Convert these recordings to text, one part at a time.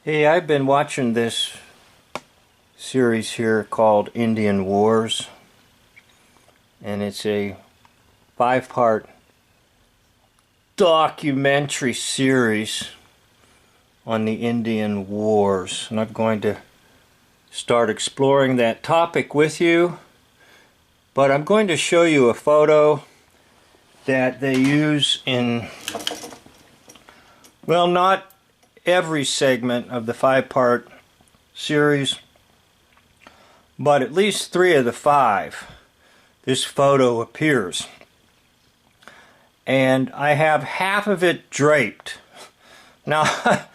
Hey, I've been watching this series here called Indian Wars, and it's a 5-part documentary series on the Indian Wars. And I'm going to start exploring that topic with you, but I'm going to show you a photo that they use in, well, not every segment of the 5-part series, but at least 3 of the 5 this photo appears, and I have half of it draped. Now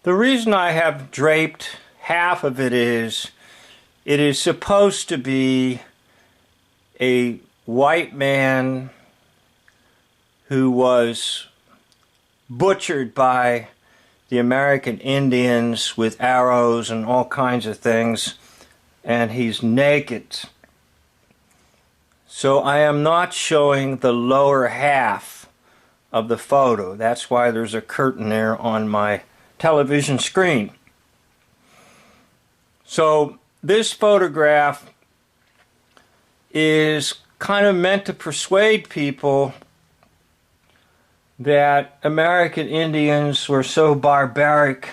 the reason I have draped half of it is supposed to be a white man who was butchered by the American Indians with arrows and all kinds of things, and he's naked. So I am not showing the lower half of the photo. That's why there's a curtain there on my television screen. So this photograph is kind of meant to persuade people that American Indians were so barbaric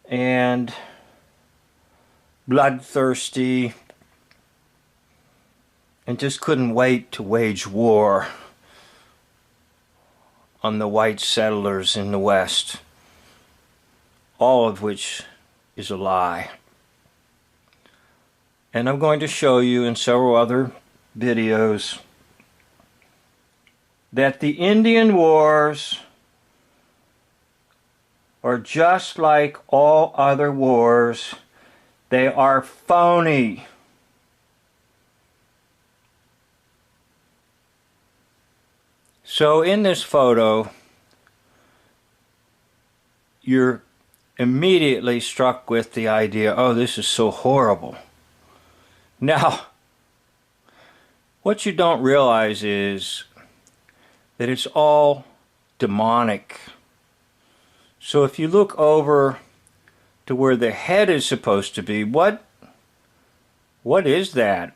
and bloodthirsty and just couldn't wait to wage war on the white settlers in the West, all of which is a lie. And I'm going to show you in several other videos that the Indian Wars are just like all other wars. They are phony. So in this photo, you're immediately struck with the idea, oh, this is so horrible. Now, what you don't realize is that it's all demonic. So if you look over to where the head is supposed to be, what is that?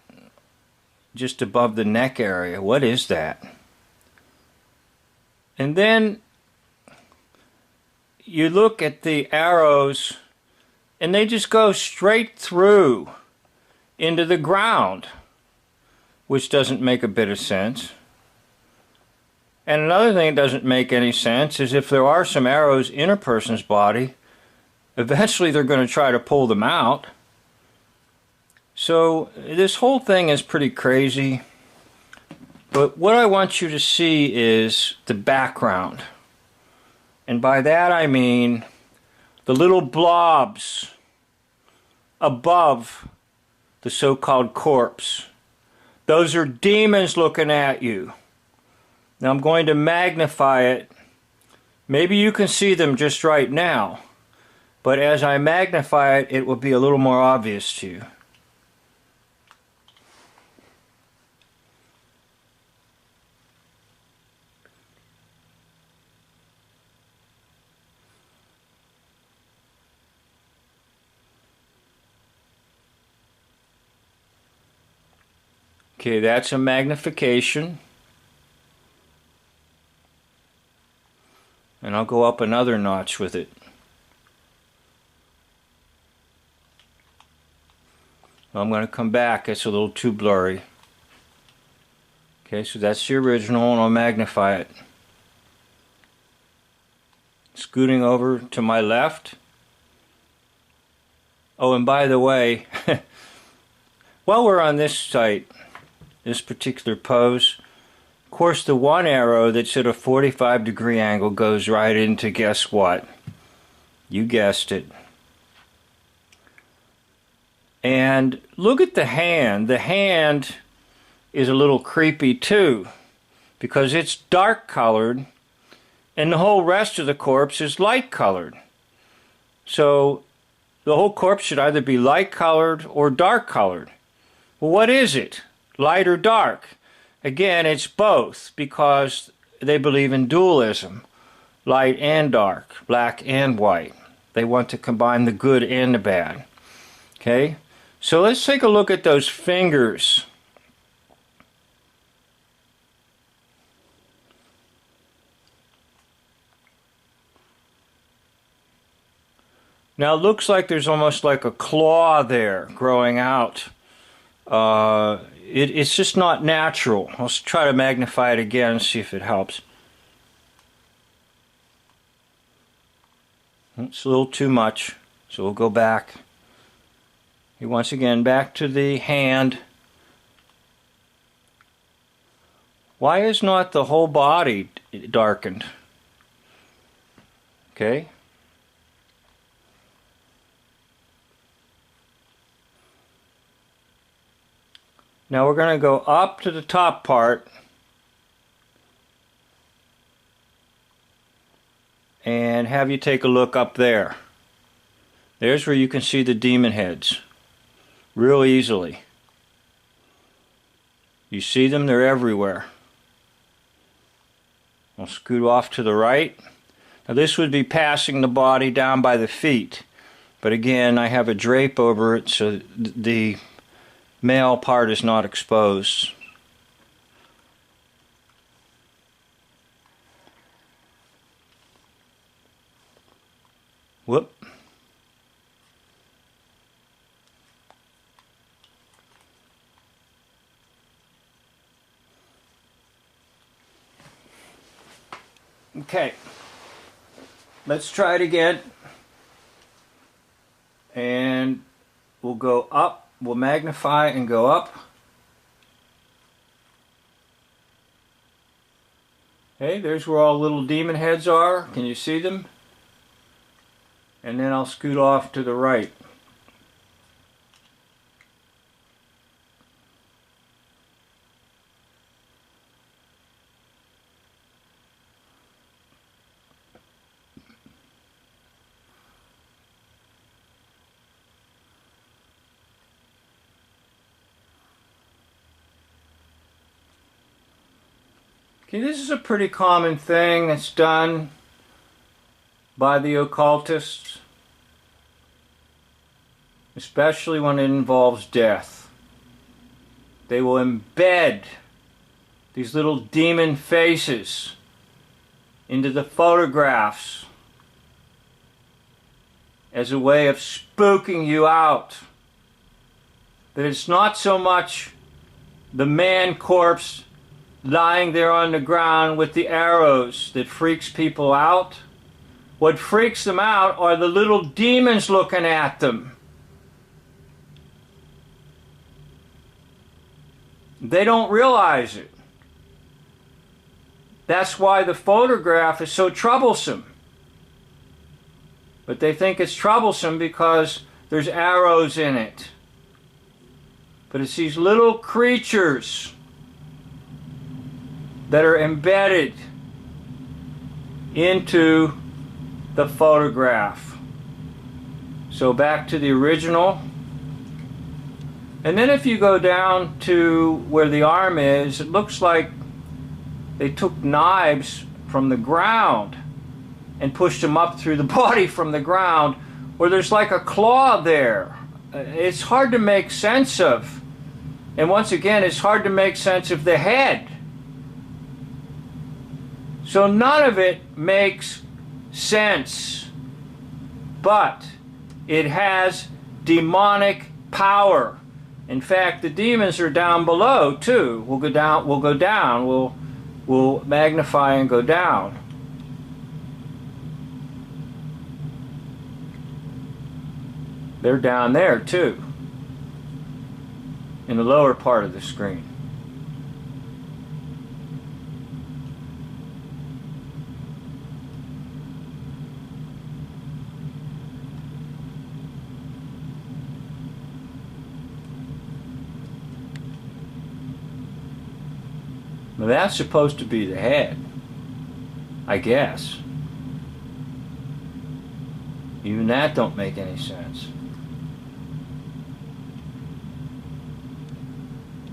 Just above the neck area, what is that? And then you look at the arrows and they just go straight through into the ground, which doesn't make a bit of sense. And another thing that doesn't make any sense is if there are some arrows in a person's body, eventually they're going to try to pull them out. So this whole thing is pretty crazy. But what I want you to see is the background. And by that I mean the little blobs above the so-called corpse. Those are demons looking at you. Now I'm going to magnify it. Maybe you can see them just right now, but as I magnify it, it will be a little more obvious to you. Okay, that's a magnification. And I'll go up another notch with it. I'm going to come back. It's a little too blurry. Okay, so that's the original, and I'll magnify it. Scooting over to my left. Oh, and by the way, while we're on this site, this particular pose, of course, the one arrow that's at a 45-degree angle goes right into, guess what? You guessed it. And look at the hand. The hand is a little creepy too, because it's dark colored and the whole rest of the corpse is light colored. So the whole corpse should either be light colored or dark colored. Well, what is it? Light or dark? Again, it's both, because they believe in dualism. light and dark, black and white. They want to combine the good and the bad. Okay? So let's take a look at those fingers. Now it looks like there's almost like a claw there growing out. It's just not natural. Let's try to magnify it again and see if it helps. It's a little too much, so we'll go back. Once again, back to the hand. Why is not the whole body darkened? Okay. Now we're going to go up to the top part and have you take a look up there. There's where you can see the demon heads real easily. You see them, they're everywhere. I'll scoot off to the right. Now this would be passing the body down by the feet, but again I have a drape over it so the male part is not exposed. Whoop. Okay. Let's try it again. And we'll go up. We'll magnify and go up. Okay, there's where all little demon heads are. Can you see them? And then I'll scoot off to the right. Okay, this is a pretty common thing that's done by the occultists, especially when it involves death. They will embed these little demon faces into the photographs as a way of spooking you out. That it's not so much the man corpse lying there on the ground with the arrows that freaks people out. What freaks them out are the little demons looking at them. They don't realize it. That's why the photograph is so troublesome. But they think it's troublesome because there's arrows in it. But it's these little creatures that are embedded into the photograph. So back to the original. And then if you go down to where the arm is, it looks like they took knives from the ground and pushed them up through the body from the ground, where there's like a claw there. It's hard to make sense of. And once again, it's hard to make sense of the head. So none of it makes sense. But it has demonic power. In fact, the demons are down below too. We'll go down. We'll magnify and go down. They're down there too, in the lower part of the screen. Now that's supposed to be the head, I guess. Even that don't make any sense.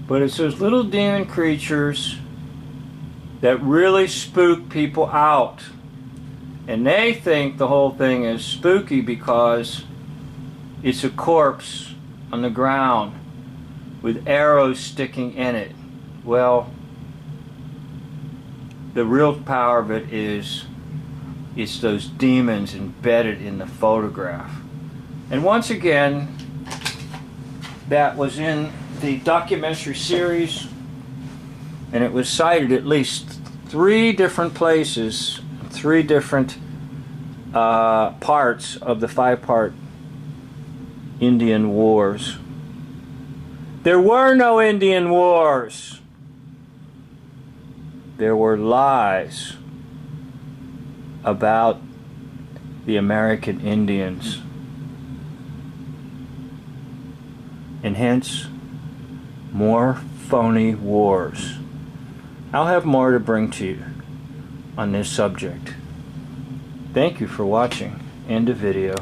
But it's those little demon creatures that really spook people out. And they think the whole thing is spooky because it's a corpse on the ground with arrows sticking in it. Well, the real power of it is it's those demons embedded in the photograph. And once again, that was in the documentary series, and it was cited at least 3 different places, 3 different parts of the 5-part Indian Wars. There were no Indian Wars. There were lies about the American Indians. And hence, more phony wars. I'll have more to bring to you on this subject. Thank you for watching. End of video.